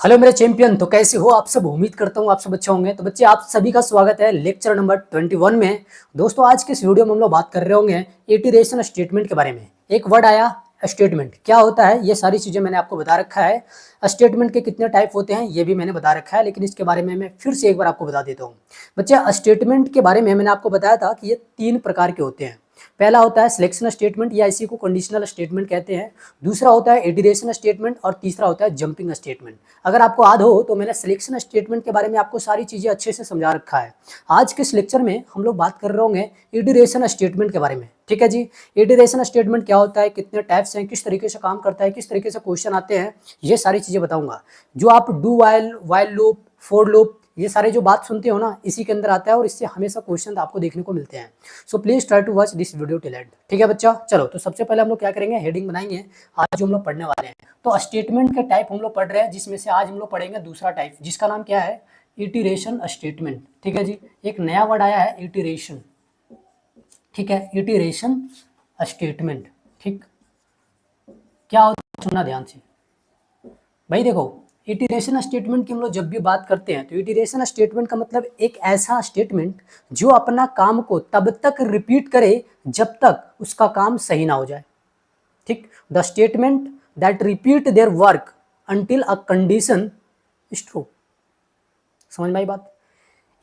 Hello मेरे champion. तो कैसे हो आप सब? उम्मीद करता हूँ आप सब अच्छे होंगे। तो बच्चे आप सभी का स्वागत है लेक्चर नंबर 21 में। दोस्तों आज के इस वीडियो में हम लोग बात कर रहे होंगे इटरेशन स्टेटमेंट के बारे में। एक वर्ड आया स्टेटमेंट, क्या होता है ये सारी चीज़ें मैंने आपको बता रखा है। स्टेटमेंट के कितने टाइप होते हैं ये भी मैंने बता रखा है, लेकिन इसके बारे में मैं फिर से एक बार आपको बता देता हूँ। बच्चे स्टेटमेंट के बारे में मैंने आपको बताया था कि ये 3 प्रकार के होते हैं। पहला होता है सिलेक्शन स्टेटमेंट या इसी को कंडीशनल स्टेटमेंट कहते हैं। दूसरा होता है इटरेशन स्टेटमेंट और तीसरा होता है जंपिंग स्टेटमेंट। अगर आपको याद हो तो मैंने सिलेक्शन स्टेटमेंट के बारे में आपको सारी चीज़ें अच्छे से समझा रखा है। आज के इस लेक्चर में हम लोग बात कर रहे होंगे इटरेशन स्टेटमेंट के बारे में। ठीक है जी। इटरेशन स्टेटमेंट क्या होता है, कितने टाइप्स हैं, किस तरीके से काम करता है, किस तरीके से क्वेश्चन आते हैं, ये सारी चीज़ें बताऊंगा। जो आप do while, while loop, for loop, ये सारे जो बात सुनते हो ना, इसी के अंदर आता है और इससे हमेशा क्वेश्चन आपको देखने को मिलते हैं। So please try to watch this video till end. ठीक है बच्चा, चलो तो सबसे पहले हम लोग क्या करेंगे, हेडिंग बनाएंगे आज जो हम लोग पढ़ने वाले हैं। तो स्टेटमेंट के टाइप हम लोग पढ़ रहे हैं, जिसमें से आज हम लोग पढ़ेंगे दूसरा टाइप, जिसका नाम क्या है, इटरेशन स्टेटमेंट। ठीक है जी। एक नया वर्ड आया है इटरेशन। ठीक है, इटरेशन स्टेटमेंट। ठीक, क्या होता है सुनना ध्यान से भाई। देखो, इटरेशन स्टेटमेंट की हम लोग जब भी बात करते हैं तो इटरेशन स्टेटमेंट का मतलब एक ऐसा स्टेटमेंट जो अपना काम को तब तक रिपीट करे जब तक उसका काम सही ना हो जाए। ठीक, the statement that repeat their work until a condition is true. समझ में आई बात?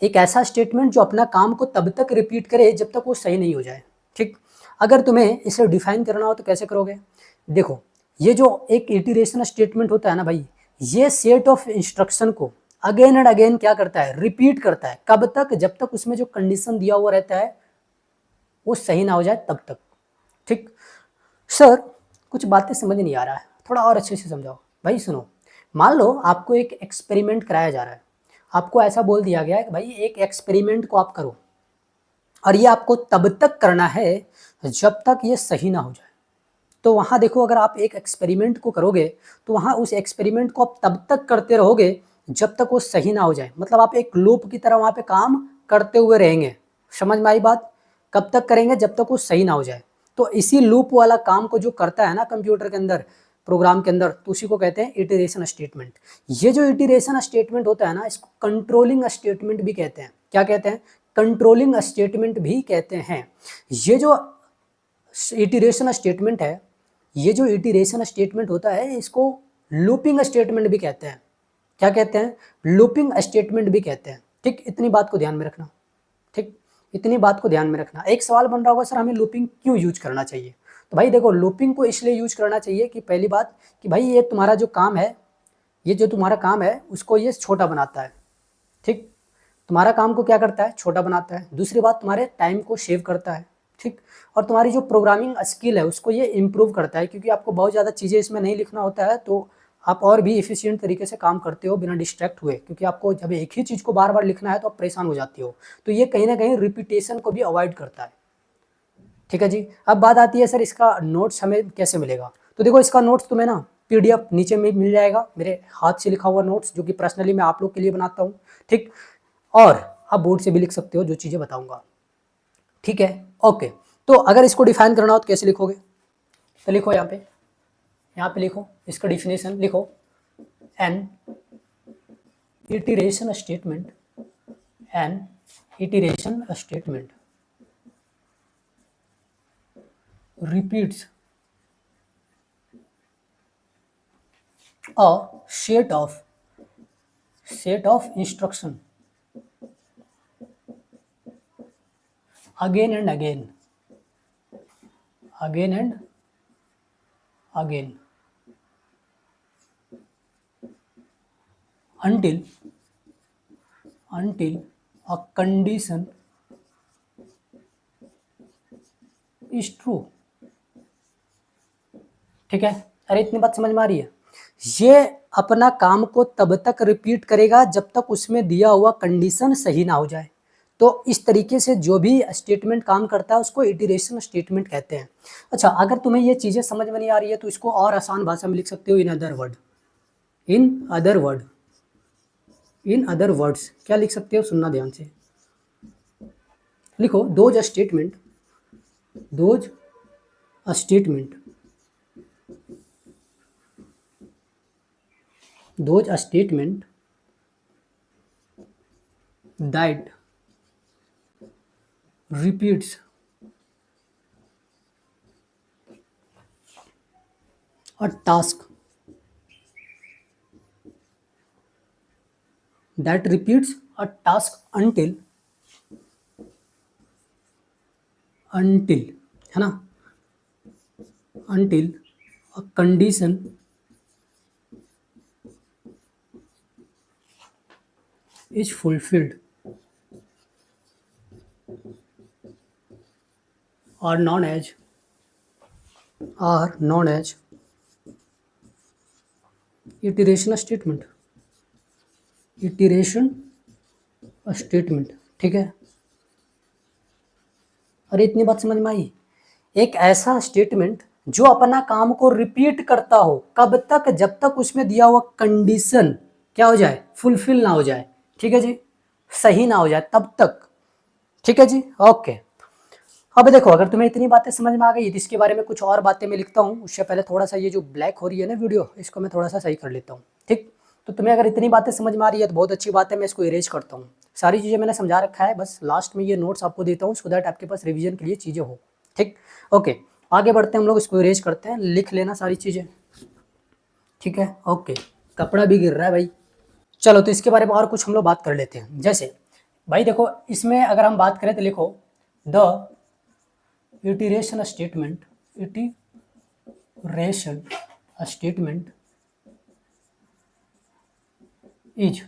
एक ऐसा स्टेटमेंट जो अपना काम को तब तक रिपीट करे जब तक वो सही नहीं हो जाए। ठीक, अगर तुम्हें इसे डिफाइन करना हो तो कैसे करोगे? देखो, ये जो एक इटरेशन स्टेटमेंट होता है ना भाई, ये सेट ऑफ इंस्ट्रक्शन को अगेन एंड अगेन क्या करता है, रिपीट करता है। कब तक? जब तक उसमें जो कंडीशन दिया हुआ रहता है वो सही ना हो जाए तब तक। ठीक सर, कुछ बातें समझ नहीं आ रहा है, थोड़ा और अच्छे से समझाओ। भाई सुनो, मान लो आपको एक एक्सपेरिमेंट कराया जा रहा है। आपको ऐसा बोल दिया गया है कि भाई एक एक्सपेरिमेंट को आप करो और ये आपको तब तक करना है जब तक ये सही ना हो जाए। तो वहाँ देखो, अगर आप एक एक्सपेरिमेंट को करोगे तो वहाँ उस एक्सपेरिमेंट को आप तब तक करते रहोगे जब तक वो सही ना हो जाए। मतलब आप एक लूप की तरह वहाँ पे काम करते हुए रहेंगे। समझ में आई बात? कब तक करेंगे? जब तक वो सही ना हो जाए। तो इसी लूप वाला काम को जो करता है ना कंप्यूटर के अंदर, प्रोग्राम के अंदर, तो उसी को कहते हैं इटरेशन स्टेटमेंट। ये जो इटरेशन स्टेटमेंट होता है ना, इसको कंट्रोलिंग स्टेटमेंट भी कहते हैं। क्या कहते हैं? कंट्रोलिंग स्टेटमेंट भी कहते हैं। ये जो इटरेशन स्टेटमेंट है, ये जो इटरेशन स्टेटमेंट होता है, इसको लूपिंग स्टेटमेंट भी कहते हैं। क्या कहते हैं? लूपिंग स्टेटमेंट भी कहते हैं। ठीक, इतनी बात को ध्यान में रखना। ठीक, इतनी बात को ध्यान में रखना। एक सवाल बन रहा होगा, सर हमें लूपिंग क्यों यूज करना चाहिए? तो भाई देखो, लूपिंग को इसलिए यूज करना चाहिए कि पहली बात कि भाई ये तुम्हारा जो काम है, ये जो तुम्हारा काम है उसको ये छोटा बनाता है। ठीक, तुम्हारा काम को क्या करता है? छोटा बनाता है। दूसरी बात, तुम्हारे टाइम को सेव करता है। ठीक, और तुम्हारी जो प्रोग्रामिंग स्किल है उसको ये इम्प्रूव करता है, क्योंकि आपको बहुत ज़्यादा चीज़ें इसमें नहीं लिखना होता है, तो आप और भी एफिशिएंट तरीके से काम करते हो बिना डिस्ट्रैक्ट हुए। क्योंकि आपको जब एक ही चीज़ को बार बार लिखना है तो आप परेशान हो जाती हो। तो ये कहीं ना कहीं रिपीटेशन को भी अवॉइड करता है। ठीक है जी। अब बात आती है, सर इसका नोट्स हमें कैसे मिलेगा? तो देखो, इसका नोट्स तुम्हें ना पीडीएफ नीचे में मिल जाएगा, मेरे हाथ से लिखा हुआ नोट्स, जो कि पर्सनली मैं आप लोग के लिए बनाता हूँ। ठीक, और आप बोर्ड से भी लिख सकते हो जो चीज़ें बताऊंगा। ठीक है, ओके। तो अगर इसको डिफाइन करना हो तो कैसे लिखोगे? तो लिखो यहाँ पे लिखो, इसका डिफिनेशन लिखो। An iteration statement, an iteration statement repeats a set of instruction again and again until a condition is true। ठीक है, अरे इतनी बात समझ में आ रही है? ये अपना काम को तब तक रिपीट करेगा जब तक उसमें दिया हुआ कंडीशन सही ना हो जाए। तो इस तरीके से जो भी स्टेटमेंट काम करता है उसको इटरेशन स्टेटमेंट कहते हैं। अच्छा, अगर तुम्हें ये चीज़ें समझ में नहीं आ रही है तो इसको और आसान भाषा में लिख सकते हो, इन अदर वर्ड्स। क्या लिख सकते हो? सुनना ध्यान से, लिखो those statement those a statement that repeats a task until है ना, until a condition is fulfilled are known as iteration statement. Iteration statement, ठीक है। अरे इतनी बात समझ में आई? एक ऐसा स्टेटमेंट जो अपना काम को रिपीट करता हो, कब तक? जब तक उसमें दिया हुआ कंडीशन क्या हो जाए, फुलफिल ना हो जाए, ठीक है जी, सही ना हो जाए तब तक, ठीक है जी, ओके। अब देखो, अगर तुम्हें इतनी बातें समझ में आ गई तो इसके बारे में कुछ और बातें मैं लिखता हूँ। उससे पहले थोड़ा सा ये जो ब्लैक हो रही है ना वीडियो, इसको मैं थोड़ा सा सही कर लेता हूँ, ठीक। तो तुम्हें अगर इतनी बातें समझ में आ रही है तो बहुत अच्छी बात है, मैं इसको इरेज करता हूँ। सारी चीज़ें मैंने समझा रखा है, बस लास्ट में ये नोट्स आपको देता हूँ सो दैट आपके पास रिविजन के लिए चीज़ें हो, ठीक। ओके, आगे बढ़ते हैं हम लोग, इसको इरेज करते हैं, लिख लेना सारी चीज़ें, ठीक है। ओके, कपड़ा भी गिर रहा है भाई। चलो, तो इसके बारे में और कुछ हम लोग बात कर लेते हैं। जैसे भाई देखो, इसमें अगर हम बात करें तो लिखो the iteration statement is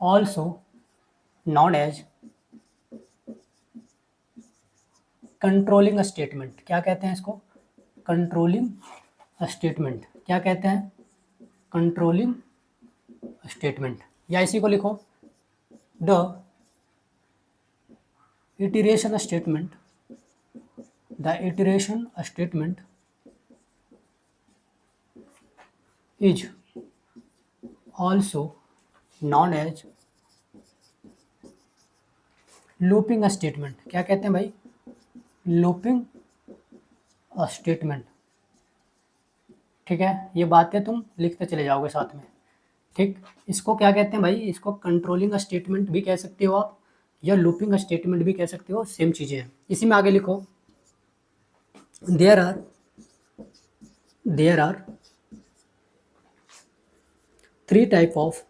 also known as controlling statement. क्या कहते हैं इसको? Controlling statement. क्या कहते हैं? Controlling statement. या इसी को लिखो the iteration statement is also known as looping statement. क्या कहते हैं भाई? लूपिंग स्टेटमेंट, ठीक है। ये बातें तुम लिखते चले जाओगे साथ में, ठीक। इसको क्या कहते हैं भाई? इसको कंट्रोलिंग स्टेटमेंट भी कह सकते हो आप, या लूपिंग स्टेटमेंट भी कह सकते हो, सेम चीज़ें हैं। इसी में आगे लिखो there are three type of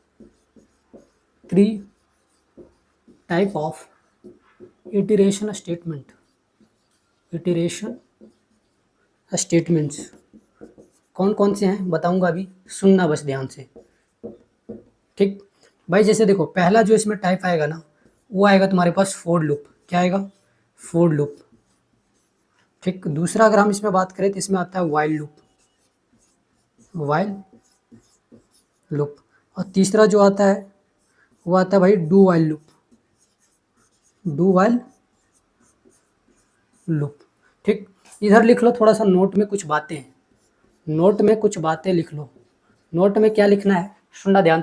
iteration statements. कौन कौन से हैं बताऊंगा अभी, सुनना बस ध्यान से, ठीक भाई। जैसे देखो, पहला जो इसमें टाइप आएगा ना, वो आएगा तुम्हारे पास फॉर लूप। क्या आएगा? फॉर लूप, ठीक। दूसरा अगर हम इसमें बात करें तो इसमें आता है वाइल लूप। और तीसरा जो आता है वो आता है भाई डू वाइल लूप, ठीक। इधर लिख लो थोड़ा सा, नोट में कुछ बातें लिख लो। नोट में क्या लिखना है सुनना ध्यान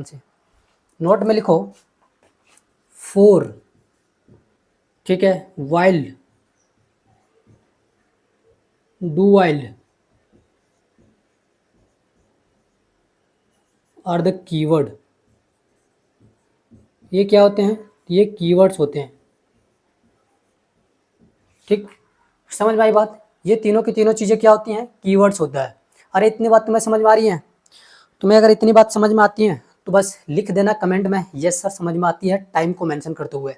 से। नोट में लिखो फोर, ठीक है, while, do while are the keyword. ये क्या होते हैं? ये कीवर्ड्स होते हैं, ठीक। समझ में आई बात? ये तीनों की तीनों चीज़ें क्या होती हैं? कीवर्ड्स होता है। अरे इतनी बात तुम्हें समझ में आ रही है? तुम्हें अगर इतनी बात समझ में आती है तो बस लिख देना कमेंट में यस सर समझ में आती है, टाइम को मेंशन करते हुए।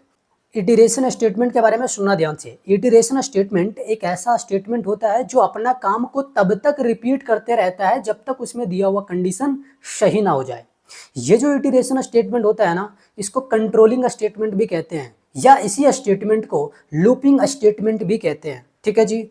इटरेशन स्टेटमेंट के बारे में सुनना ध्यान से। इटरेशन स्टेटमेंट एक ऐसा स्टेटमेंट होता है जो अपना काम को तब तक रिपीट करते रहता है जब तक उसमें दिया हुआ कंडीशन सही ना हो जाए। ये जो इटरेशन स्टेटमेंट होता है ना, इसको कंट्रोलिंग स्टेटमेंट भी कहते हैं, या इसी स्टेटमेंट को लूपिंग स्टेटमेंट भी कहते हैं, ठीक है जी।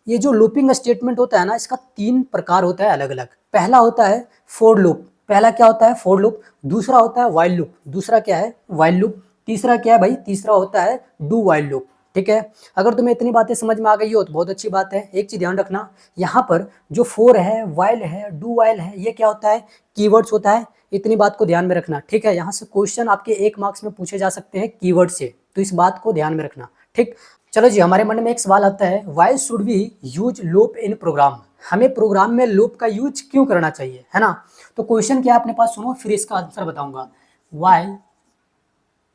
ये जो लूपिंग स्टेटमेंट होता है ना, इसका 3 प्रकार होता है अलग अलग। पहला होता है फॉर लूप। पहला क्या होता है? For loop. दूसरा होता है वाइल लूप। दूसरा क्या है? While loop. तीसरा क्या है भाई? तीसरा होता है डू वाइल लूप, ठीक है। अगर तुम्हें इतनी बातें समझ में आ गई हो तो बहुत अच्छी बात है। एक चीज ध्यान रखना, यहाँ पर जो फोर है, वाइल है, डू वाइल है, ये क्या होता है? कीवर्ड्स होता है। इतनी बात को ध्यान में रखना, ठीक है। यहाँ से क्वेश्चन आपके 1 मार्क्स में पूछे जा सकते हैं कीवर्ड से, तो इस बात को ध्यान में रखना, ठीक। चलो जी, हमारे मन में एक सवाल आता है, why should we use loop in program. हमें प्रोग्राम में लूप का यूज क्यों करना चाहिए, है ना। तो क्वेश्चन क्या है अपने पास, सुनो फिर इसका आंसर बताऊंगा। Why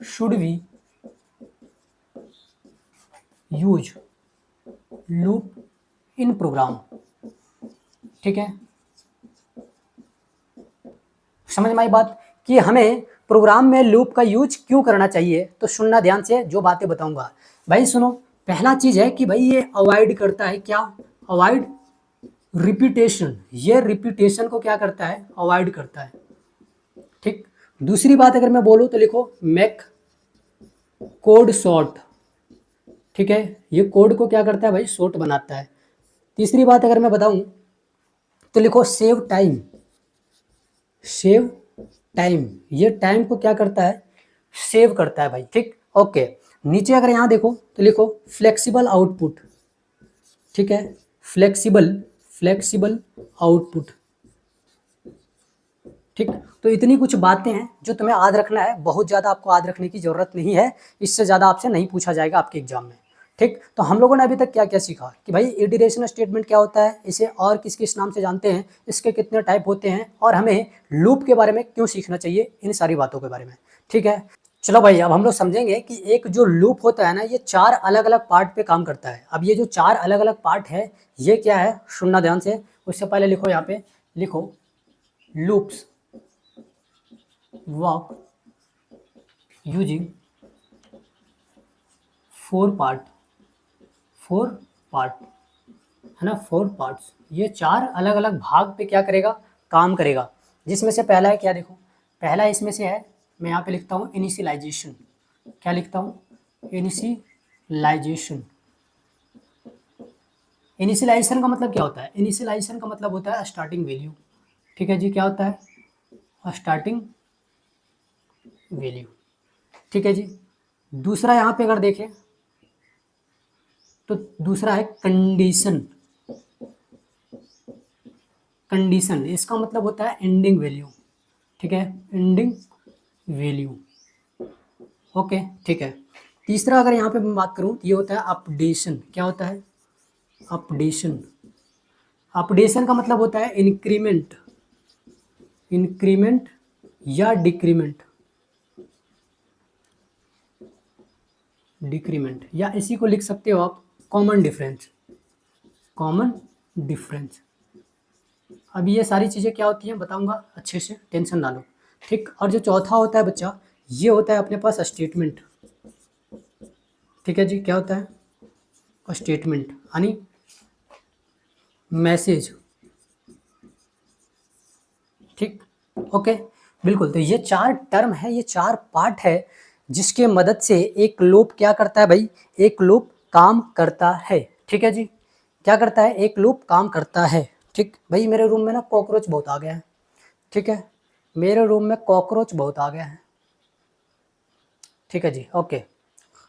should we use loop in program. ठीक है, समझ में आई बात कि हमें प्रोग्राम में लूप का यूज क्यों करना चाहिए। तो सुनना ध्यान से, जो बातें बताऊंगा भाई सुनो। पहला चीज है कि भाई ये अवॉइड करता है, क्या अवॉइड रिपीटेशन। ये रिपीटेशन को क्या करता है, अवॉइड करता है। ठीक, दूसरी बात अगर मैं बोलूं तो लिखो मेक कोड शॉर्ट। ठीक है, ये कोड को क्या करता है भाई, शॉर्ट बनाता है। तीसरी बात अगर मैं बताऊं तो लिखो सेव टाइम। सेव टाइम, ये टाइम को क्या करता है, सेव करता है भाई। ठीक, ओके। नीचे अगर यहाँ देखो तो लिखो फ्लेक्सिबल आउटपुट। ठीक है, फ्लेक्सिबल फ्लेक्सिबल आउटपुट। ठीक, तो इतनी कुछ बातें हैं जो तुम्हें याद रखना है, बहुत ज़्यादा आपको याद रखने की ज़रूरत नहीं है, इससे ज़्यादा आपसे नहीं पूछा जाएगा आपके एग्जाम में। ठीक, तो हम लोगों ने अभी तक क्या क्या सीखा कि भाई इटरेशन स्टेटमेंट क्या होता है, इसे और किस किस नाम से जानते हैं, इसके कितने टाइप होते हैं, और हमें लूप के बारे में क्यों सीखना चाहिए, इन सारी बातों के बारे में। ठीक है, चलो भाई अब हम लोग समझेंगे कि एक जो लूप होता है ना, ये 4 अलग अलग पार्ट पे काम करता है। अब ये जो 4 अलग अलग पार्ट है, ये क्या है, सुनना ध्यान से। उससे पहले लिखो यहाँ पे, लिखो loops work using 4 part. 4 part, है ना, 4 पार्ट्स। ये 4 अलग अलग भाग पे क्या करेगा, काम करेगा। जिसमें से पहला है क्या, देखो पहला इसमें से है, मैं यहाँ पे लिखता हूँ इनिशियलाइजेशन। क्या लिखता हूँ, इनिशियलाइजेशन। इनिशियलाइजेशन का मतलब क्या होता है, इनिशियलाइजेशन का मतलब होता है स्टार्टिंग वैल्यू। ठीक है जी, क्या होता है, स्टार्टिंग वैल्यू। ठीक है जी, दूसरा यहाँ पे अगर देखें तो दूसरा है कंडीशन। कंडीशन, इसका मतलब होता है एंडिंग वैल्यू। ठीक है, एंडिंग वैल्यू। ओके, ठीक है। तीसरा अगर यहाँ पे मैं बात करूँ तो ये होता है अपडेशन। क्या होता है, अपडेशन। अपडेशन का मतलब होता है इंक्रीमेंट। इंक्रीमेंट या डिक्रीमेंट। डिक्रीमेंट, या इसी को लिख सकते हो आप कॉमन डिफरेंस। Common difference. अब ये सारी चीज़ें क्या होती हैं बताऊंगा अच्छे से, टेंशन ना लो। ठीक, और जो चौथा होता है बच्चा, ये होता है अपने पास स्टेटमेंट। ठीक है जी, क्या होता है, स्टेटमेंट यानी मैसेज। ठीक, ओके, बिल्कुल। तो ये 4 टर्म है, ये 4 पार्ट है, जिसके मदद से एक लूप क्या करता है भाई, एक लूप काम करता है। ठीक है जी, क्या करता है, एक लूप काम करता है। ठीक भाई, मेरे रूम में ना कॉकरोच बहुत आ गया है। ठीक है, मेरे रूम में कॉकरोच बहुत आ गया है। ठीक है जी, ओके।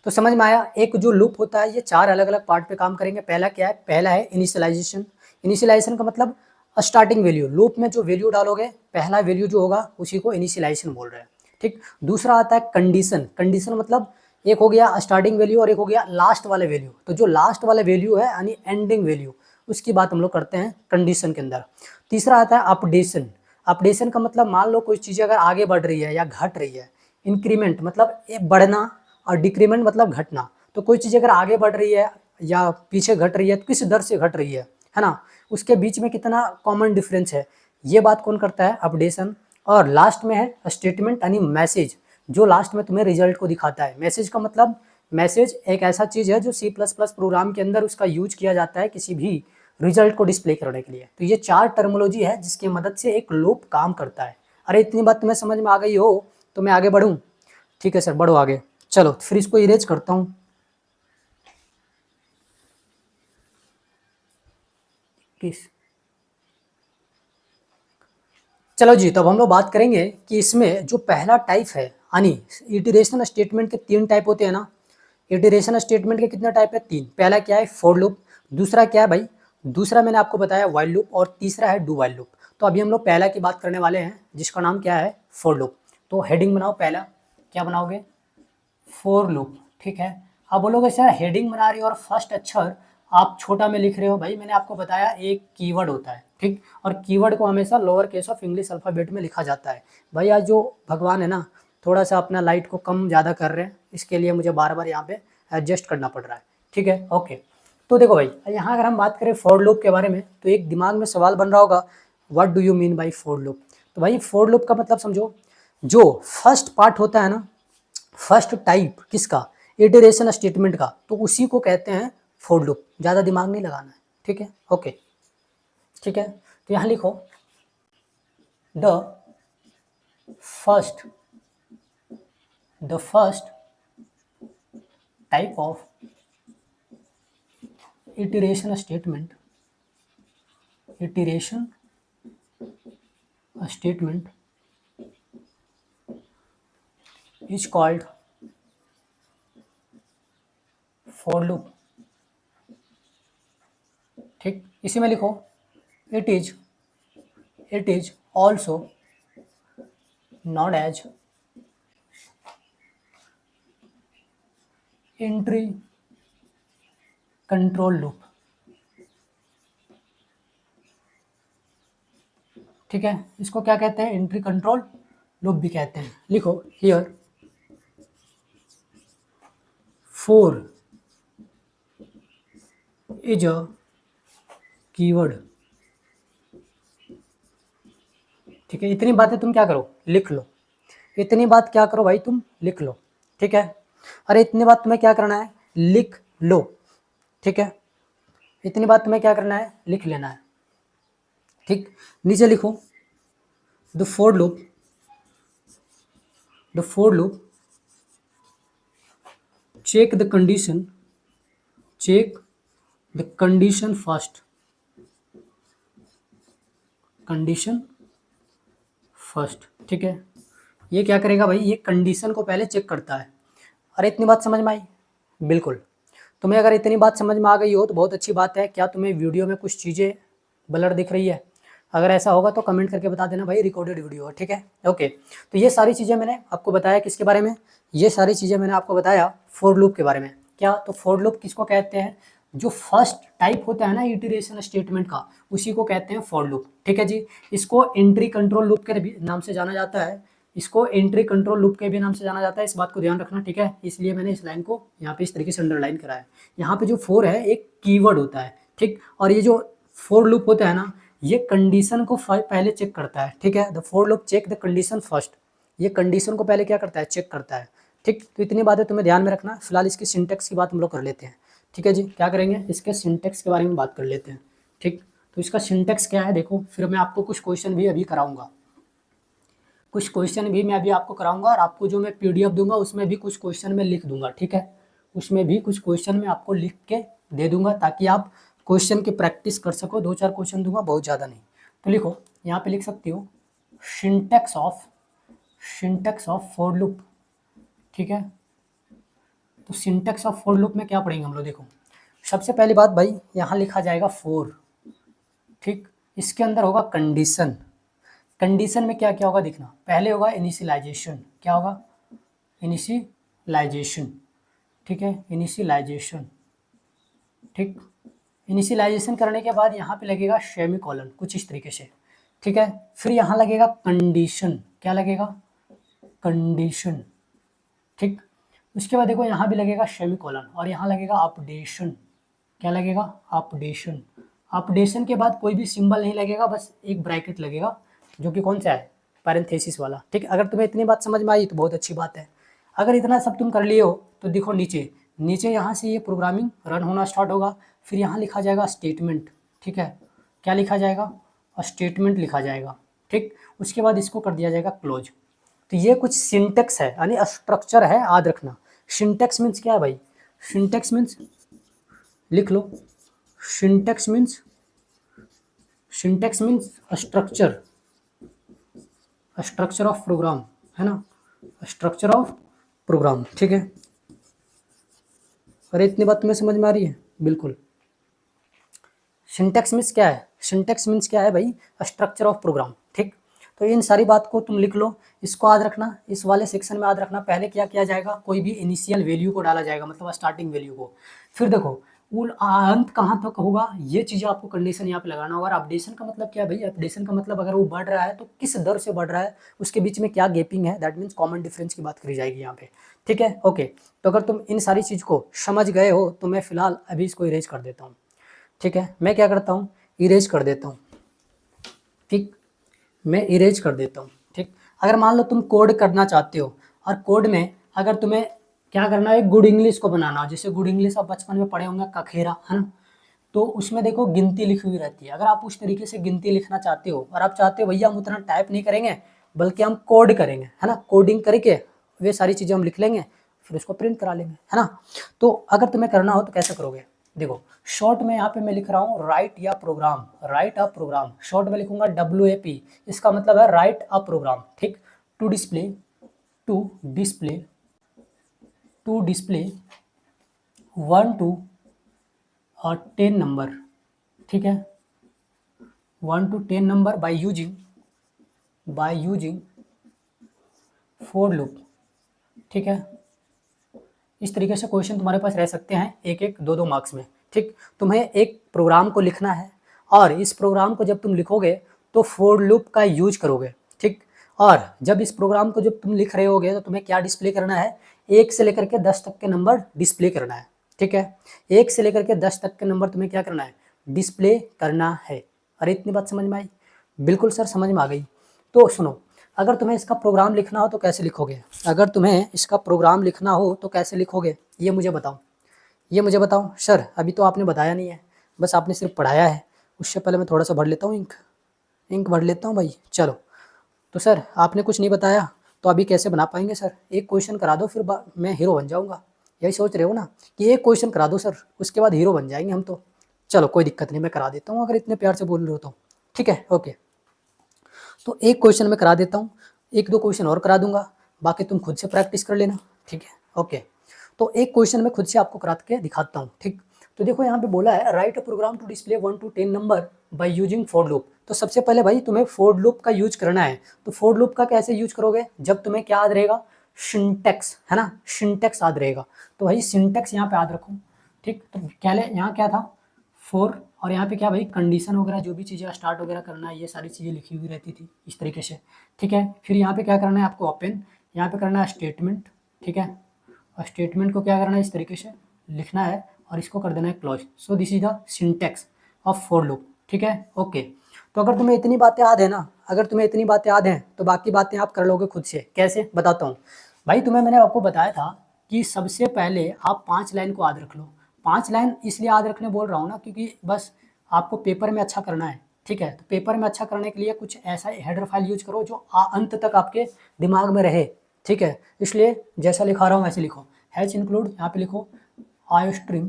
तो समझ में आया, एक जो लूप होता है ये 4 अलग अलग पार्ट पे काम करेंगे। पहला क्या है, पहला है इनिशियलाइजेशन। इनिशियलाइजेशन का मतलब स्टार्टिंग वैल्यू। लूप में जो वैल्यू डालोगे, पहला वैल्यू जो होगा उसी को इनिशियलाइजेशन बोल रहे हैं। ठीक, दूसरा आता है कंडीशन। कंडीशन मतलब एक हो गया स्टार्टिंग वैल्यू और एक हो गया लास्ट वाले वैल्यू। तो जो लास्ट वाला वैल्यू है यानी एंडिंग वैल्यू, उसकी बात हम लोग करते हैं कंडीशन के अंदर। तीसरा आता है अपडेशन। अपडेशन का मतलब मान लो कोई चीज़ अगर आगे बढ़ रही है या घट रही है। इंक्रीमेंट मतलब बढ़ना, और डिक्रीमेंट मतलब घटना। तो कोई चीज़ अगर आगे बढ़ रही है या पीछे घट रही है तो किस दर से घट रही है ना, उसके बीच में कितना कॉमन डिफरेंस है, ये बात कौन करता है, अपडेशन। और लास्ट में है स्टेटमेंट यानी मैसेज, जो लास्ट में तुम्हें रिजल्ट को दिखाता है। मैसेज का मतलब, मैसेज एक ऐसा चीज़ है जो C++ प्रोग्राम के अंदर उसका यूज किया जाता है किसी भी रिजल्ट को डिस्प्ले करने के लिए। तो ये 4 टर्मोलॉजी है जिसकी मदद से एक लूप काम करता है। अरे इतनी बात तुम्हें समझ में आ गई हो तो मैं आगे बढ़ूँ। ठीक है सर, बढ़ो आगे। चलो फिर इसको इरेज करता हूँ। किस, चलो जी, तब हम लोग बात करेंगे कि इसमें जो पहला टाइप है, यानी इटरेशन स्टेटमेंट के 3 टाइप होते हैं ना। इटरेशन स्टेटमेंट के कितने टाइप है, 3। पहला क्या है, फॉर लूप। दूसरा क्या है भाई, दूसरा मैंने आपको बताया व्हाइल लूप, और तीसरा है डू व्हाइल लूप। तो अभी हम लोग पहला की बात करने वाले हैं जिसका नाम क्या है, फॉर लूप। तो हेडिंग बनाओ, पहला क्या बनाओगे, फॉर लूप। ठीक है, आप बोलोगे सर हेडिंग बना रही हो और फर्स्ट अक्षर आप छोटा में लिख रहे हो, भाई मैंने आपको बताया एक कीवर्ड होता है, ठीक, और कीवर्ड को हमेशा lower case of English alphabet में लिखा जाता है। भाई आज जो भगवान है ना, थोड़ा सा अपना लाइट को कम ज़्यादा कर रहे हैं, इसके लिए मुझे बार बार यहाँ पे एडजस्ट करना पड़ रहा है, ठीक है, ओके। तो देखो भाई, यहाँ अगर हम बात करें फॉर लूप के बारे में, तो एक दिमाग में सवाल बन रहा होगा, what do you mean by for loop. तो भाई फॉर लूप का मतलब समझो, जो फर्स्ट पार्ट होता है ना, फर्स्ट टाइप किसका, इटरेशन स्टेटमेंट का, तो उसी को कहते हैं फॉर लूप। ज़्यादा दिमाग नहीं लगाना है, ठीक है, ओके, ठीक है। तो यहाँ लिखो the first type of iteration statement is called for loop, ठीक। इसी में लिखो it is also known as entry control loop, ठीक है। इसको क्या कहते हैं, एंट्री कंट्रोल लूप भी कहते हैं। लिखो here four is a keyword, ठीक है। इतनी बातें तुम क्या करो, लिख लो, इतनी बात क्या करो भाई, तुम लिख लो, ठीक है। अरे इतनी बात तुम्हें क्या करना है, लिख लो, ठीक है। इतनी बात तुम्हें क्या करना है, लिख लेना है, ठीक। नीचे लिखो the for loop check the condition first, ठीक है। ये क्या करेगा भाई, ये कंडीशन को पहले चेक करता है। अरे इतनी बात समझ में आई, बिल्कुल। तुम्हें अगर इतनी बात समझ में आ गई हो तो बहुत अच्छी बात है। क्या तुम्हें वीडियो में कुछ चीज़ें ब्लर दिख रही है? अगर ऐसा होगा तो कमेंट करके बता देना भाई, रिकॉर्डेड वीडियो है, ठीक है, ओके। तो ये सारी चीज़ें मैंने आपको बताया किसके बारे में, ये सारी चीज़ें मैंने आपको बताया फॉर लूप के बारे में। क्या, तो फॉर लूप किसको कहते हैं, जो फर्स्ट टाइप होता है ना इटरेशन स्टेटमेंट का, उसी को कहते हैं फॉर लूप, ठीक है जी। इसको एंट्री कंट्रोल लूप के भी नाम से जाना जाता है, इसको एंट्री कंट्रोल लूप के भी नाम से जाना जाता है, इस बात को ध्यान रखना, ठीक है। इसलिए मैंने इस लाइन को यहाँ पे इस तरीके से अंडरलाइन करा है। यहाँ पे जो फोर है एक कीवर्ड होता है, ठीक, और ये जो फॉर लूप होता है ना, ये कंडीशन को पहले चेक करता है, ठीक है। The for loop check the condition first, ये कंडीशन को पहले क्या करता है, चेक करता है, ठीक। तो इतनी बातें तुम्हें ध्यान में रखना। फिलहाल इसकी सिंटेक्स की बात हम लोग कर लेते हैं, ठीक है जी। क्या करेंगे, इसके सिंटेक्स के बारे में बात कर लेते हैं, ठीक। तो इसका सिंटेक्स क्या है देखो, फिर मैं आपको कुछ क्वेश्चन भी अभी कराऊंगा, कुछ क्वेश्चन भी मैं अभी आपको कराऊंगा, और आपको जो मैं PDF दूंगा उसमें भी कुछ क्वेश्चन मैं लिख दूंगा, ठीक है। उसमें भी कुछ क्वेश्चन मैं आपको लिख के दे दूंगा ताकि आप क्वेश्चन की प्रैक्टिस कर सको। 2-4 क्वेश्चन दूंगा, बहुत ज़्यादा नहीं। तो लिखो, यहाँ पे लिख सकती हो सिंटेक्स ऑफ फॉर लूप, ठीक है। तो सिंटेक्स ऑफ फॉर लूप में क्या पढ़ेंगे हम लोग, देखो सबसे पहली बात भाई, यहाँ लिखा जाएगा फॉर, ठीक। इसके अंदर होगा कंडीशन, कंडीशन में क्या क्या होगा देखना, पहले होगा इनिशियलाइजेशन, क्या होगा, इनिशियलाइजेशन, ठीक है, इनिशियलाइजेशन, ठीक। इनिशियलाइजेशन करने के बाद यहाँ पे लगेगा सेमीकोलन, कुछ इस तरीके से, ठीक है। फिर यहाँ लगेगा कंडीशन, क्या लगेगा, कंडीशन, ठीक। उसके बाद देखो यहाँ भी लगेगा सेमीकोलन, और यहाँ लगेगा अपडेशन, क्या लगेगा, अपडेशन। अपडेशन के बाद कोई भी सिंबल नहीं लगेगा, बस एक ब्रैकेट लगेगा जो कि कौन सा है, पैरेंथेसिस वाला, ठीक। अगर तुम्हें इतनी बात समझ में आई तो बहुत अच्छी बात है। अगर इतना सब तुम कर लिए हो तो देखो नीचे यहाँ से ये प्रोग्रामिंग रन होना स्टार्ट होगा। फिर यहाँ लिखा जाएगा स्टेटमेंट, ठीक है, क्या लिखा जाएगा, स्टेटमेंट लिखा जाएगा, ठीक। उसके बाद इसको कर दिया जाएगा क्लोज। तो ये कुछ सिंटेक्स है, यानी स्ट्रक्चर है, याद रखना। सिंटेक्स मीन्स क्या है भाई, सिंटेक्स मीन्स, लिख लो, syntax means structure of program, है ना, स्ट्रक्चर ऑफ प्रोग्राम, ठीक है। अरे इतनी बात तुम्हें समझ में आ रही है, बिल्कुल। सिंटेक्स मीन्स क्या है, सिंटेक्स मीन्स क्या है भाई, स्ट्रक्चर ऑफ प्रोग्राम, ठीक। तो इन सारी बात को तुम लिख लो, इसको याद रखना, इस वाले सेक्शन में याद रखना। पहले क्या किया जाएगा, कोई भी इनिशियल वैल्यू को डाला जाएगा, मतलब स्टार्टिंग वैल्यू को। फिर देखो अंत कहाँ तक होगा, ये चीज़ें आपको कंडीशन यहाँ पे लगाना होगा। और अपडेशन का मतलब क्या है भाई, अपडेशन का मतलब अगर वो बढ़ रहा है तो किस दर से बढ़ रहा है, उसके बीच में क्या गैपिंग है, दैट मीन्स कॉमन डिफरेंस की बात करी जाएगी यहाँ पे। ठीक है, ओके। तो अगर तुम इन सारी चीज़ को समझ गए हो तो मैं फिलहाल अभी इसको इरेज कर देता हूँ। ठीक है, मैं क्या करता हूँ, इरेज कर देता हूँ। ठीक, मैं इरेज कर देता हूँ। ठीक, अगर मान लो तुम कोड करना चाहते हो और कोड में अगर तुम्हें क्या करना है, गुड इंग्लिश को बनाना हो, जैसे गुड इंग्लिश आप बचपन में पढ़े होंगे कखेरा, है ना, तो उसमें देखो गिनती लिखी हुई रहती है। अगर आप उस तरीके से गिनती लिखना चाहते हो और आप चाहते हो भैया हम उतना टाइप नहीं करेंगे बल्कि हम कोड करेंगे, है ना, कोडिंग करके वे सारी चीज़ें हम लिख लेंगे, फिर उसको प्रिंट करा लेंगे, है ना। तो अगर तुम्हें करना हो तो कैसे करोगे, देखो शॉर्ट में यहाँ पे मैं लिख रहा हूँ राइट या program, write a program, short में लिखूंगा WAP, इसका मतलब है राइट अ प्रोग्राम। ठीक, to display to display to display 1 to 10 number. ठीक है, 1 to 10 number by using for loop. ठीक है, इस तरीके से क्वेश्चन तुम्हारे पास रह सकते हैं, एक एक दो दो मार्क्स में। ठीक, तुम्हें एक प्रोग्राम को लिखना है और इस प्रोग्राम को जब तुम लिखोगे तो फॉर लूप का यूज करोगे। ठीक, और जब इस प्रोग्राम को जब तुम लिख रहे होगे तो तुम्हें क्या डिस्प्ले करना है, 1 से लेकर के 10 तक के नंबर डिस्प्ले करना है। ठीक है, 1 से लेकर के 10 तक के नंबर तुम्हें क्या करना है, डिस्प्ले करना है। अरे इतनी बात समझ में आई, बिल्कुल सर समझ में आ गई। तो सुनो, अगर तुम्हें इसका प्रोग्राम लिखना हो तो कैसे लिखोगे, अगर तुम्हें इसका प्रोग्राम लिखना हो तो कैसे लिखोगे, ये मुझे बताओ, ये मुझे बताओ। सर अभी तो आपने बताया नहीं है, बस आपने सिर्फ पढ़ाया है। उससे पहले मैं थोड़ा सा भर लेता हूँ, इंक भर लेता हूँ भाई। चलो, तो सर आपने कुछ नहीं बताया तो अभी कैसे बना पाएंगे सर, एक क्वेश्चन करा दो फिर मैं हीरो बन जाऊँगा, यही सोच रहे हो ना कि एक क्वेश्चन करा दो सर उसके बाद हीरो बन जाएंगे हम तो। चलो कोई दिक्कत नहीं, मैं करा देता हूँ अगर इतने प्यार से बोल रहे हो तो। ठीक है, ओके। तो एक क्वेश्चन मैं करा देता हूँ, एक दो क्वेश्चन और करा दूंगा, बाकी तुम खुद से प्रैक्टिस कर लेना। ठीक है, ओके। तो एक क्वेश्चन मैं खुद से आपको करा के दिखाता हूँ। ठीक, तो देखो यहाँ पे बोला है write a program to display 1 to 10 number by using for loop. तो सबसे पहले भाई तुम्हें फॉर लूप का यूज करना है। तो फॉर लूप का कैसे यूज करोगे, जब तुम्हें क्या याद रहेगा, सिंटेक्स, है ना, सिंटेक्स याद रहेगा। तो भाई सिंटेक्स यहाँ पे याद रखो। ठीक, तो क्या यहाँ क्या था, फॉर, और यहाँ पे क्या भाई कंडीशन वगैरह जो भी चीज़ें स्टार्ट वगैरह करना है, ये सारी चीज़ें लिखी हुई रहती थी इस तरीके से। ठीक है, फिर यहाँ पे क्या करना है आपको, ओपन, यहाँ पे करना है स्टेटमेंट। ठीक है, और स्टेटमेंट को क्या करना है, इस तरीके से लिखना है और इसको कर देना है close. So this is the syntax of for loop. ठीक है, ओके। तो अगर तुम्हें इतनी बातें याद है ना, अगर तुम्हें इतनी बातें याद हैं तो बाकी बातें आप कर लोगे खुद से। कैसे बताता हूँ भाई, मैंने आपको बताया था कि सबसे पहले आप 5 लाइन को याद रख लो। 5 लाइन इसलिए याद रखने बोल रहा हूँ ना, क्योंकि बस आपको पेपर में अच्छा करना है। ठीक है, तो पेपर में अच्छा करने के लिए कुछ ऐसा हेडर फाइल यूज करो जो अंत तक आपके दिमाग में रहे। ठीक है, इसलिए जैसा लिखा रहा हूँ वैसे लिखो। हैच इंक्लूड, यहाँ पे लिखो iostream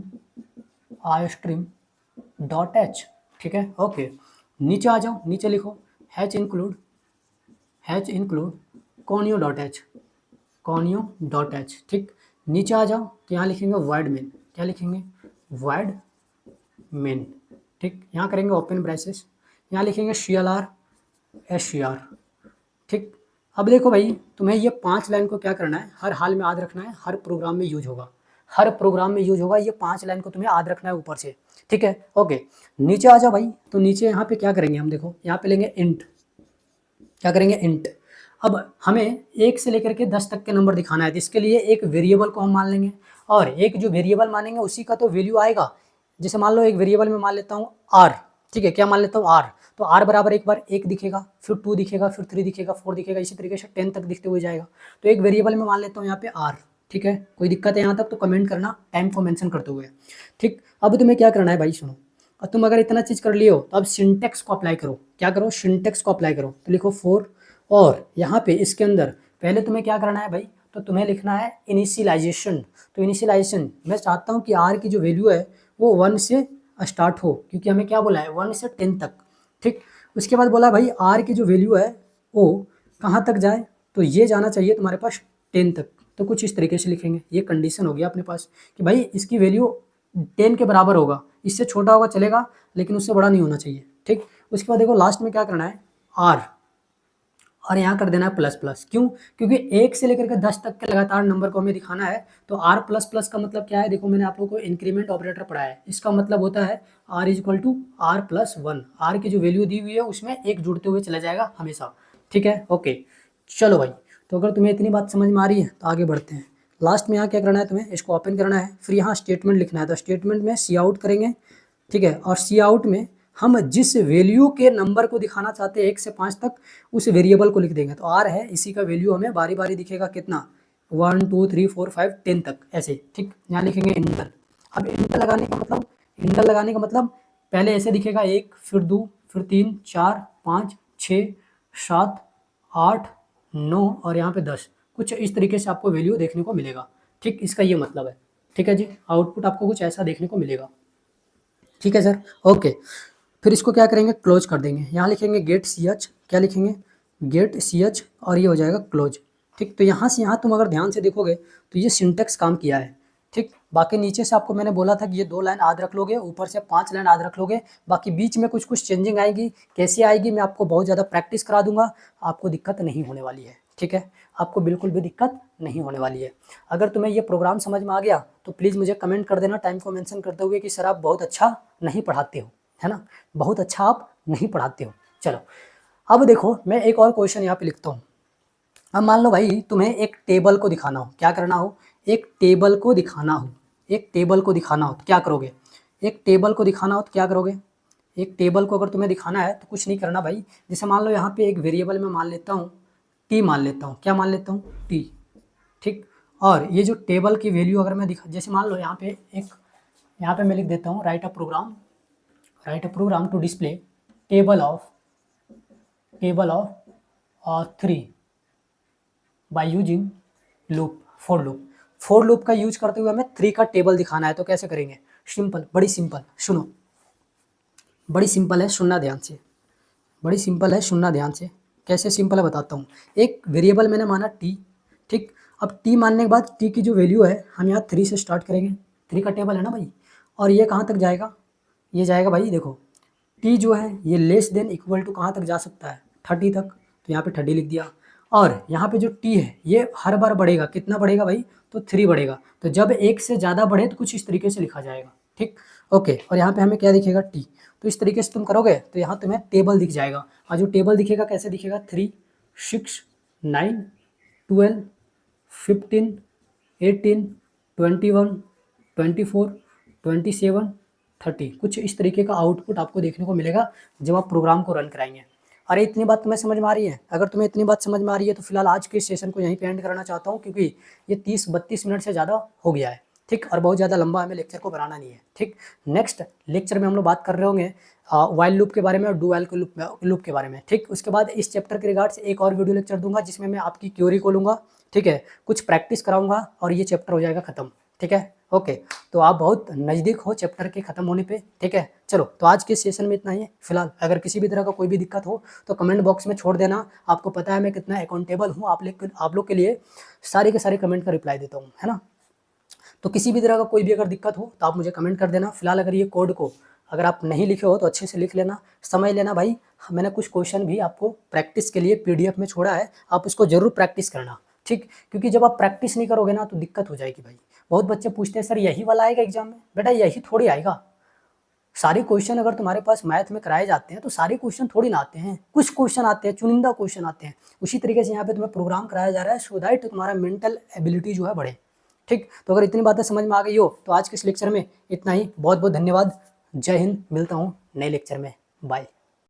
डॉट एच। ठीक है, ओके। नीचे आ जाओ, नीचे लिखो hatch include conio dot H. ठीक, नीचे आ जाओ तो यहाँ लिखेंगे void main, क्या लिखेंगे, void main। ठीक, यहाँ करेंगे ओपन ब्रेसेस, यहाँ लिखेंगे CLR SCR। ठीक, अब देखो भाई तुम्हें ये 5 लाइन को क्या करना है, हर हाल में याद रखना है, हर प्रोग्राम में यूज होगा, हर प्रोग्राम में यूज होगा। ये 5 लाइन को तुम्हें याद रखना है ऊपर से। ठीक है, ओके। नीचे आ जाओ भाई, तो नीचे यहाँ पे क्या करेंगे हम, देखो यहाँ पे लेंगे इंट, क्या करेंगे इंट। अब हमें 1 से लेकर के 10 तक के नंबर दिखाना है, तो इसके लिए एक वेरिएबल को हम मान लेंगे और एक जो वेरिएबल मानेंगे उसी का तो वैल्यू आएगा। जैसे मान लो एक वेरिएबल में मान लेता हूँ आर। ठीक है, क्या मान लेता हूँ आर, तो आर बराबर एक बार 1 दिखेगा, फिर 2 दिखेगा, फिर 3 दिखेगा, 4 दिखेगा, इसी तरीके से 10 तक दिखते हुए जाएगा। तो एक वेरिएबल में मान लेता हूँ यहाँ पे आर। ठीक है, कोई दिक्कत है यहाँ तक तो कमेंट करना टाइम को मेंशन करते हुए। ठीक, अब तुम्हें क्या करना है भाई, सुनो, और तुम अगर इतना चीज़ कर लियो तो अब सिंटेक्स को अप्लाई करो। क्या करो, सिंटेक्स को अप्लाई करो। तो लिखो फॉर, और यहाँ पे इसके अंदर पहले तुम्हें क्या करना है भाई, तो तुम्हें लिखना है इनिशियलाइजेशन। तो इनिशियलाइजेशन मैं चाहता हूँ कि आर की जो वैल्यू है वो 1 से स्टार्ट हो, क्योंकि हमें क्या बोला है 1 से 10 तक। ठीक, उसके बाद बोला भाई आर की जो वैल्यू है वो कहाँ तक जाए, तो ये जाना चाहिए तुम्हारे पास 10 तक। तो कुछ इस तरीके से लिखेंगे, ये कंडीशन हो गया अपने पास कि भाई इसकी वैल्यू 10 के बराबर होगा, इससे छोटा होगा चलेगा लेकिन उससे बड़ा नहीं होना चाहिए। ठीक, उसके बाद देखो लास्ट में क्या करना है, आर और यहाँ कर देना है प्लस प्लस। क्यों? क्योंकि 1 से लेकर के 10 तक के लगातार नंबर को हमें दिखाना है। तो आर प्लस प्लस का मतलब क्या है? देखो मैंने आप लोगों को इंक्रीमेंट ऑपरेटर पढ़ाया है। इसका मतलब होता है r is equal to r plus 1। R की जो वैल्यू दी हुई है उसमें एक जुड़ते हुए चला जाएगा हमेशा। ठीक है, ओके। चलो भाई, तो अगर तुम्हें इतनी बात समझ में आ रही है तो आगे बढ़ते हैं। लास्ट में यहाँ क्या करना है, तुम्हें इसको ओपन करना है, फिर यहाँ स्टेटमेंट लिखना है। तो स्टेटमेंट में सी आउट करेंगे, ठीक है, और सी आउट में हम जिस वैल्यू के नंबर को दिखाना चाहते हैं 1 से 5 तक, उस वेरिएबल को लिख देंगे। तो आर है, इसी का वैल्यू हमें बारी बारी दिखेगा कितना, 1 2 3 4 5 10 तक ऐसे। ठीक, यहाँ लिखेंगे इंटर। अब इंटर लगाने का मतलब, पहले ऐसे दिखेगा 1, फिर 2, फिर 3 4 5 6 7 8 9 और यहाँ पे 10। कुछ इस तरीके से आपको वैल्यू देखने को मिलेगा। ठीक, इसका ये मतलब है। ठीक है जी, आउटपुट आपको कुछ ऐसा देखने को मिलेगा। ठीक है सर, ओके। फिर इसको क्या करेंगे, क्लोज कर देंगे। यहाँ लिखेंगे गेट सी एच, क्या लिखेंगे, गेट सी एच, और ये हो जाएगा क्लोज। ठीक, तो यहाँ से यहाँ तुम अगर ध्यान से देखोगे तो ये सिंटेक्स काम किया है। ठीक, बाकी नीचे से आपको मैंने बोला था कि ये 2 लाइन याद रख लोगे, ऊपर से 5 लाइन याद रख लोगे। बाकी बीच में कुछ कुछ चेंजिंग आएगी, कैसे आएगी मैं आपको बहुत ज़्यादा प्रैक्टिस करा दूंगा, आपको दिक्कत नहीं होने वाली है। ठीक है, आपको बिल्कुल भी दिक्कत नहीं होने वाली है। अगर तुम्हें ये प्रोग्राम समझ में आ गया तो प्लीज़ मुझे कमेंट कर देना, टाइम को मेंशन करते हुए कि सर आप बहुत अच्छा नहीं पढ़ाते हो, है ना, बहुत अच्छा आप नहीं पढ़ाते हो। चलो, अब देखो मैं एक और क्वेश्चन यहाँ पे लिखता हूँ। अब मान लो भाई तुम्हें एक टेबल को दिखाना हो, क्या करना हो, एक टेबल को दिखाना हो, एक टेबल को दिखाना हो तो क्या करोगे, एक टेबल को दिखाना हो तो क्या करोगे, एक टेबल को अगर तुम्हें दिखाना है तो कुछ नहीं करना भाई। जैसे मान लो यहाँ पे एक वेरिएबल में मान लेता हूँ टी, मान लेता हूँ, क्या मान लेता हूँ, टी। ठीक, और ये जो टेबल की वैल्यू अगर मैं दिखा, जैसे मान लो यहाँ पे एक, यहाँ पे मैं लिख देता हूँ write a program to display table of 3 by using loop, for loop का यूज करते हुए हमें 3 का टेबल दिखाना है। तो कैसे करेंगे, सिंपल, बड़ी सिंपल, सुनो, बड़ी सिंपल है, सुनना ध्यान से, बड़ी सिंपल है, सुनना ध्यान से। कैसे सिंपल है बताता हूँ। एक वेरिएबल मैंने माना टी, ठीक, अब टी मानने के बाद टी की जो वैल्यू है हम यहाँ 3 से स्टार्ट करेंगे, 3 का टेबल है ना भाई, और ये कहाँ तक जाएगा, ये जाएगा भाई, देखो टी जो है ये लेस देन इक्वल टू कहाँ तक जा सकता है, 30 तक, तो यहाँ पे 30 लिख दिया। और यहाँ पे जो टी है ये हर बार बढ़ेगा, कितना बढ़ेगा भाई, तो 3 बढ़ेगा। तो जब 1 से ज़्यादा बढ़े तो कुछ इस तरीके से लिखा जाएगा। ठीक, ओके, और यहाँ पे हमें क्या दिखेगा, टी। तो इस तरीके से तुम करोगे तो यहाँ तुम्हें टेबल दिख जाएगा। और जो टेबल दिखेगा कैसे दिखेगा, 3 6 9 12 15 18 21 24 27 30, कुछ इस तरीके का आउटपुट आपको देखने को मिलेगा जब आप प्रोग्राम को रन कराएंगे। अरे इतनी बात तुम्हें समझ में आ रही है? अगर तुम्हें इतनी बात समझ में आ रही है तो फिलहाल आज के सेशन को यहीं पे एंड करना चाहता हूँ, क्योंकि ये 30-32 मिनट से ज़्यादा हो गया है। ठीक, और बहुत ज़्यादा लंबा हमें लेक्चर को बनाना नहीं है। ठीक, नेक्स्ट लेक्चर में हम लोग बात कर रहे होंगे वाइल लूप के बारे में और डू वाइल के लूप के बारे में। ठीक, उसके बाद इस चैप्टर के रिगार्ड्स एक और वीडियो लेक्चर दूंगा जिसमें मैं आपकी क्यूरी को लूँगा। ठीक है, कुछ प्रैक्टिस कराऊंगा और ये चैप्टर हो जाएगा खत्म। ठीक है, ओके, तो आप बहुत नज़दीक हो चैप्टर के ख़त्म होने पे। ठीक है, चलो, तो आज के सेशन में इतना ही है फिलहाल। अगर किसी भी तरह का कोई भी दिक्कत हो तो कमेंट बॉक्स में छोड़ देना। आपको पता है मैं कितना अकाउंटेबल हूँ, आप लोग के लिए सारे के सारे कमेंट का रिप्लाई देता हूँ, है ना। तो किसी भी तरह का कोई भी अगर दिक्कत हो तो आप मुझे कमेंट कर देना। फिलहाल अगर ये कोड को अगर आप नहीं लिखे हो तो अच्छे से लिख लेना, समझ लेना भाई। मैंने कुछ क्वेश्चन भी आपको प्रैक्टिस के लिए PDF में छोड़ा है, आप उसको ज़रूर प्रैक्टिस करना। ठीक, क्योंकि जब आप प्रैक्टिस नहीं करोगे ना तो दिक्कत हो जाएगी भाई। बहुत बच्चे पूछते हैं सर यही वाला आएगा एग्जाम में, बेटा यही थोड़ी आएगा। सारे क्वेश्चन अगर तुम्हारे पास मैथ में कराए जाते हैं तो सारे क्वेश्चन थोड़ी ना आते हैं, कुछ क्वेश्चन आते हैं, चुनिंदा क्वेश्चन आते हैं। उसी तरीके से यहाँ पे तुम्हें प्रोग्राम कराया जा रहा है सो दैट तुम्हारा मेंटल एबिलिटी जो है बढ़े। ठीक, तो अगर इतनी बातें समझ में आ गई हो तो आज के इस लेक्चर में इतना ही। बहुत बहुत धन्यवाद, जय हिंद, मिलता हूँ नए लेक्चर में, बाय।